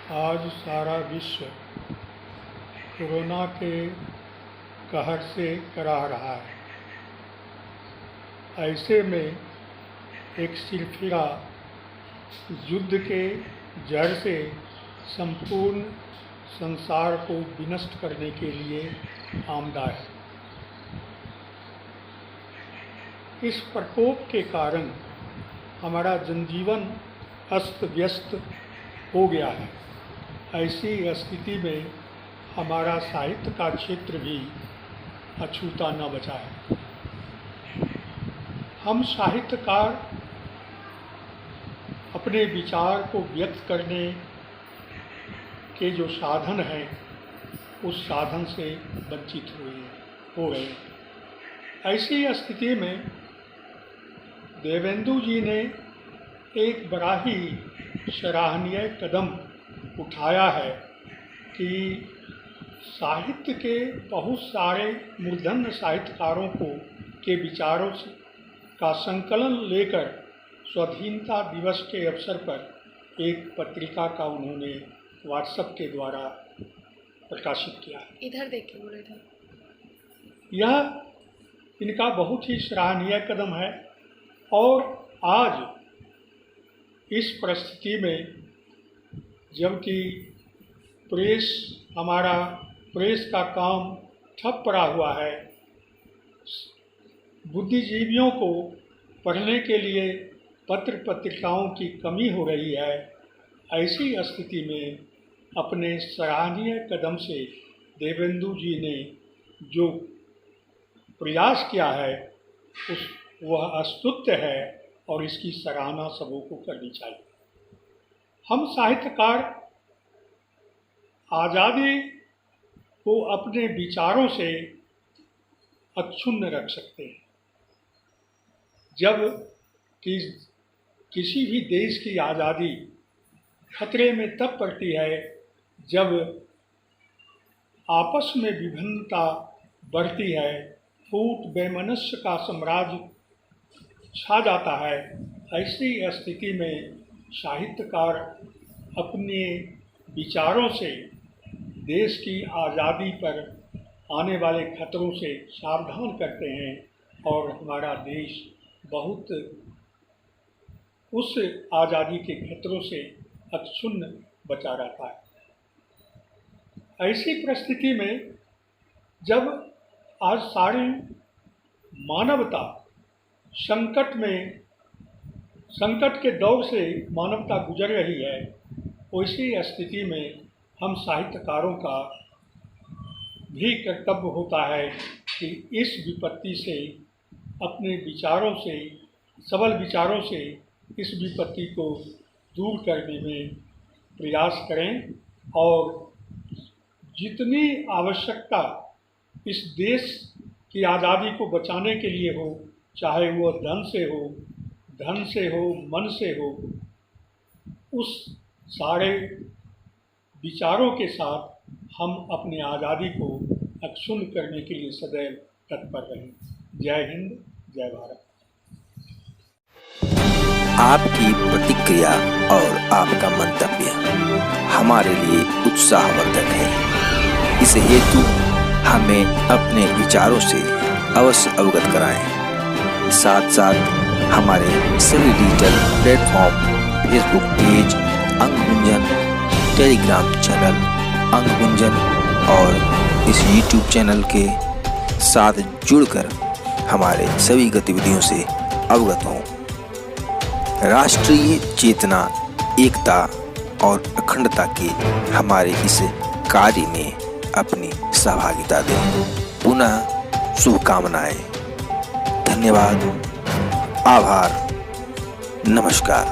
आज सारा विश्व कोरोना के कहर से कराह रहा है। ऐसे में एक सिलसिला युद्ध के जड़ से संपूर्ण संसार को विनष्ट करने के लिए आमदा है। इस प्रकोप के कारण हमारा जनजीवन अस्त व्यस्त हो गया है। ऐसी स्थिति में हमारा साहित्य का क्षेत्र भी अछूता न बचा है। हम साहित्यकार अपने विचार को व्यक्त करने के जो साधन हैं उस साधन से वंचित हो गए। ऐसी स्थिति में देवेंदु जी ने एक बड़ा ही सराहनीय कदम उठाया है कि साहित्य के बहुत सारे मूर्धन्य साहित्यकारों के विचारों का संकलन लेकर स्वाधीनता दिवस के अवसर पर एक पत्रिका का उन्होंने व्हाट्सएप के द्वारा प्रकाशित किया है। इधर देखिए, बोले था। यह इनका बहुत ही सराहनीय कदम है और आज इस परिस्थिति में जबकि प्रेस का काम ठप पड़ा हुआ है, बुद्धिजीवियों को पढ़ने के लिए पत्र पत्रिकाओं की कमी हो रही है, ऐसी स्थिति में अपने सराहनीय कदम से देवेंदु जी ने जो प्रयास किया है वह स्तुत्य है और इसकी सराहना सबों को करनी चाहिए। हम साहित्यकार आज़ादी को अपने विचारों से अक्षुण्ण रख सकते हैं। जब किसी भी देश की आज़ादी खतरे में तब पड़ती है जब आपस में विभिन्नता बढ़ती है, फूट वैमनस्य का साम्राज्य छा जाता है। ऐसी स्थिति में साहित्यकार अपने विचारों से देश की आज़ादी पर आने वाले खतरों से सावधान करते हैं और हमारा देश बहुत उस आज़ादी के खतरों से अक्षुण्ण बचा रहता है। ऐसी परिस्थिति में जब आज सारी मानवता संकट के दौर से मानवता गुजर रही है, वैसी स्थिति में हम साहित्यकारों का भी कर्तव्य होता है कि इस विपत्ति से अपने विचारों से, सबल विचारों से इस विपत्ति को दूर करने में प्रयास करें और जितनी आवश्यकता इस देश की आज़ादी को बचाने के लिए हो, चाहे वह धन से हो, मन से हो, उस सारे विचारों के साथ हम अपनी आज़ादी को अक्षुण्ण करने के लिए सदैव तत्पर रहें। जय हिंद, जय भारत। आपकी प्रतिक्रिया और आपका मंतव्य हमारे लिए उत्साहवर्धक है। इस हेतु हमें अपने विचारों से अवश्य अवगत कराएं। साथ साथ हमारे सभी डिजिटल प्लेटफॉर्म, फेसबुक पेज अंग गुंजन, टेलीग्राम चैनल अंग गुंजन और इस यूट्यूब चैनल के साथ जुड़कर हमारे सभी गतिविधियों से अवगत हों। राष्ट्रीय चेतना, एकता और अखंडता के हमारे इस कार्य में अपनी सहभागिता दें। पुनः शुभकामनाएं। धन्यवाद, आभार, नमस्कार।